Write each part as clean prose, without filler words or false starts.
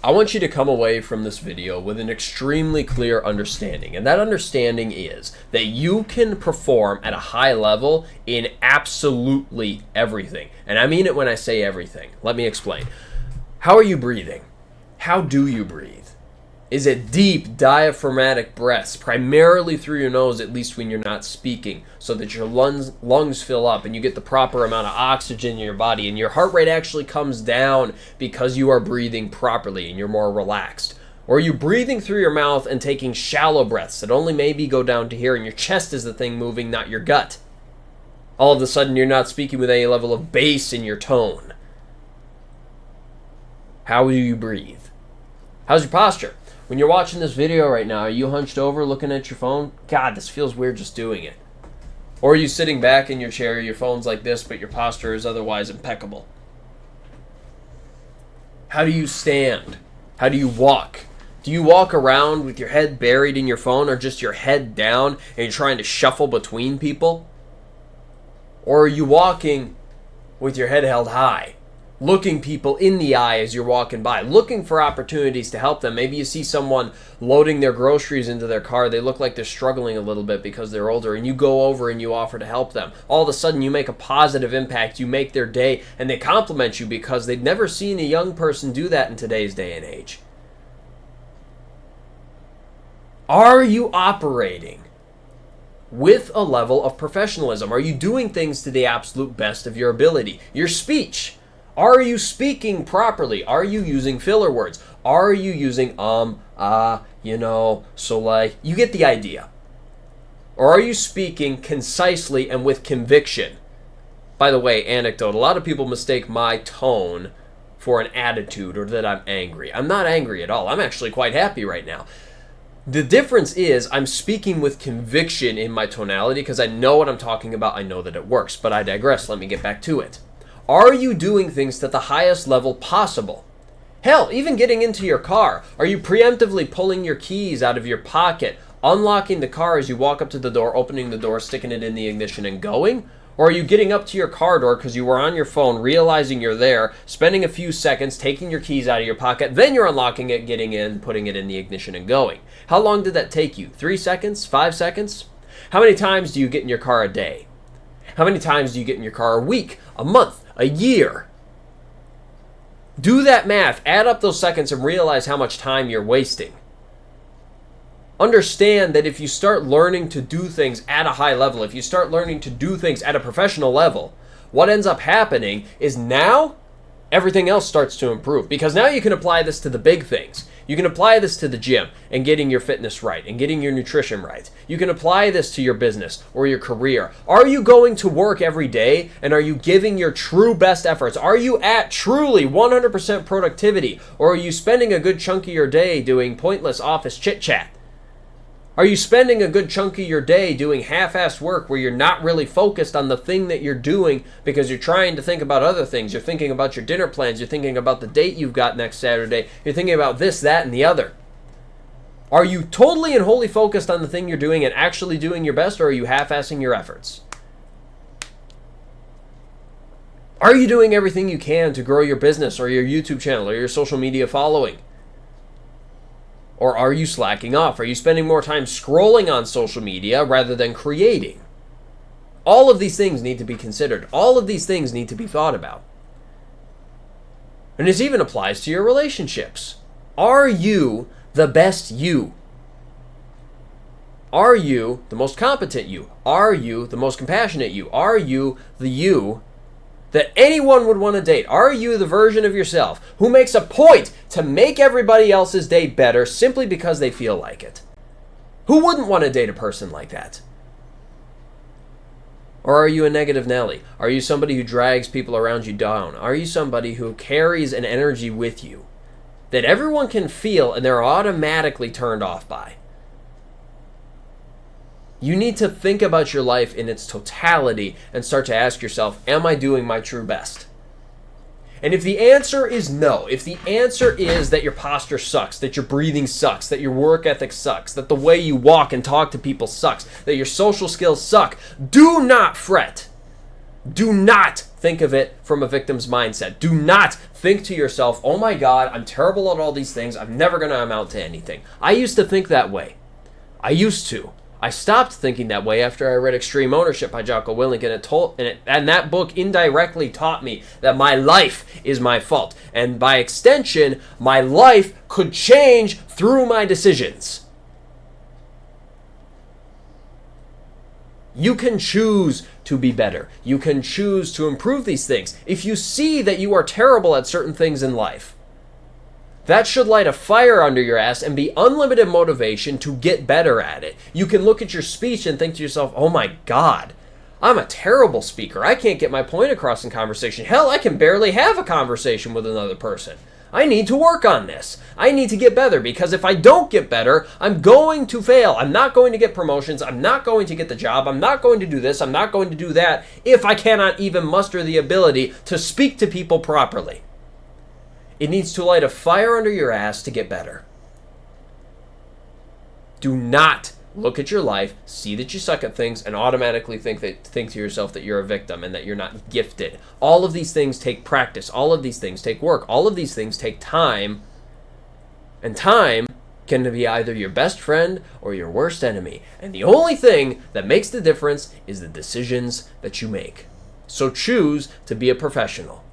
I want you to come away from this video with an extremely clear understanding. And that understanding is that you can perform at a high level in absolutely everything. And I mean it when I say everything. Let me explain. How are you breathing? How do you breathe? Is it deep diaphragmatic breaths, primarily through your nose, at least when you're not speaking, so that your lungs fill up and you get the proper amount of oxygen in your body and your heart rate actually comes down because you are breathing properly and you're more relaxed? Or are you breathing through your mouth and taking shallow breaths that only maybe go down to here and your chest is the thing moving, not your gut? All of a sudden you're not speaking with any level of bass in your tone. How do you breathe? How's your posture? When you're watching this video right now, are you hunched over looking at your phone? God, this feels weird just doing it. Or are you sitting back in your chair, your phone's like this, but your posture is otherwise impeccable? How do you stand? How do you walk? Do you walk around with your head buried in your phone or just your head down and you're trying to shuffle between people? Or are you walking with your head held high? Looking people in the eye as you're walking by, looking for opportunities to help them. Maybe you see someone loading their groceries into their car. They look like they're struggling a little bit because they're older, and you go over and you offer to help them. All of a sudden, you make a positive impact. You make their day, and they compliment you because they've never seen a young person do that in today's day and age. Are you operating with a level of professionalism? Are you doing things to the absolute best of your ability? Your speech. Are you speaking properly? Are you using filler words? Are you using so like, you get the idea. Or are you speaking concisely and with conviction? By the way, anecdote, a lot of people mistake my tone for an attitude or that I'm angry. I'm not angry at all. I'm actually quite happy right now. The difference is I'm speaking with conviction in my tonality because I know what I'm talking about. I know that it works, but I digress. Let me get back to it. Are you doing things at the highest level possible? Hell, even getting into your car. Are you preemptively pulling your keys out of your pocket, unlocking the car as you walk up to the door, opening the door, sticking it in the ignition and going? Or are you getting up to your car door because you were on your phone, realizing you're there, spending a few seconds, taking your keys out of your pocket, then you're unlocking it, getting in, putting it in the ignition and going? How long did that take you? 3 seconds? 5 seconds? How many times do you get in your car a day? How many times do you get in your car a week, a month, a year? Do that math, add up those seconds, and realize how much time you're wasting. Understand that if you start learning to do things at a high level, if you start learning to do things at a professional level, what ends up happening is now everything else starts to improve. Because now you can apply this to the big things. You can apply this to the gym and getting your fitness right and getting your nutrition right. You can apply this to your business or your career. Are you going to work every day and are you giving your true best efforts? Are you at truly 100% productivity, or are you spending a good chunk of your day doing pointless office chit-chat? Are you spending a good chunk of your day doing half-assed work where you're not really focused on the thing that you're doing because you're trying to think about other things? You're thinking about your dinner plans. You're thinking about the date you've got next Saturday. You're thinking about this, that, and the other. Are you totally and wholly focused on the thing you're doing and actually doing your best, or are you half-assing your efforts? Are you doing everything you can to grow your business or your YouTube channel or your social media following? Or are you slacking off? Are you spending more time scrolling on social media rather than creating? All of these things need to be considered. All of these things need to be thought about. And this even applies to your relationships. Are you the best you? Are you the most competent you? Are you the most compassionate you? Are you the you that anyone would want to date? Are you the version of yourself who makes a point to make everybody else's day better simply because they feel like it? Who wouldn't want to date a person like that? Or are you a negative Nelly? Are you somebody who drags people around you down? Are you somebody who carries an energy with you that everyone can feel and they're automatically turned off by? You need to think about your life in its totality and start to ask yourself, am I doing my true best? And if the answer is no, if the answer is that your posture sucks, that your breathing sucks, that your work ethic sucks, that the way you walk and talk to people sucks, that your social skills suck, do not fret. Do not think of it from a victim's mindset. Do not think to yourself, oh my God, I'm terrible at all these things. I'm never going to amount to anything. I used to think that way. I used to. I stopped thinking that way after I read Extreme Ownership by Jocko Willink, and that book indirectly taught me that my life is my fault. And by extension, my life could change through my decisions. You can choose to be better. You can choose to improve these things. If you see that you are terrible at certain things in life, that should light a fire under your ass and be unlimited motivation to get better at it. You can look at your speech and think to yourself, oh my God, I'm a terrible speaker. I can't get my point across in conversation. Hell, I can barely have a conversation with another person. I need to work on this. I need to get better, because if I don't get better, I'm going to fail. I'm not going to get promotions. I'm not going to get the job. I'm not going to do this. I'm not going to do that if I cannot even muster the ability to speak to people properly. It needs to light a fire under your ass to get better. Do not look at your life, see that you suck at things, and automatically think to yourself that you're a victim and that you're not gifted. All of these things take practice. All of these things take work. All of these things take time. And time can be either your best friend or your worst enemy. And the only thing that makes the difference is the decisions that you make. So choose to be a professional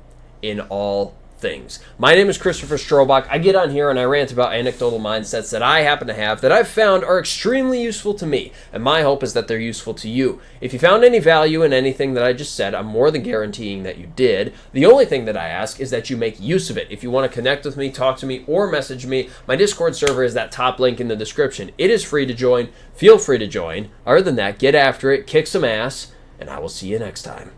in all things. My name is Christopher Strobach. I get on here and I rant about anecdotal mindsets that I happen to have that I've found are extremely useful to me, and my hope is that they're useful to you. If you found any value in anything that I just said, I'm more than guaranteeing that you did. The only thing that I ask is that you make use of it. If you want to connect with me, talk to me, or message me, my Discord server is that top link in the description. It is free to join. Feel free to join. Other than that, get after it, kick some ass, and I will see you next time.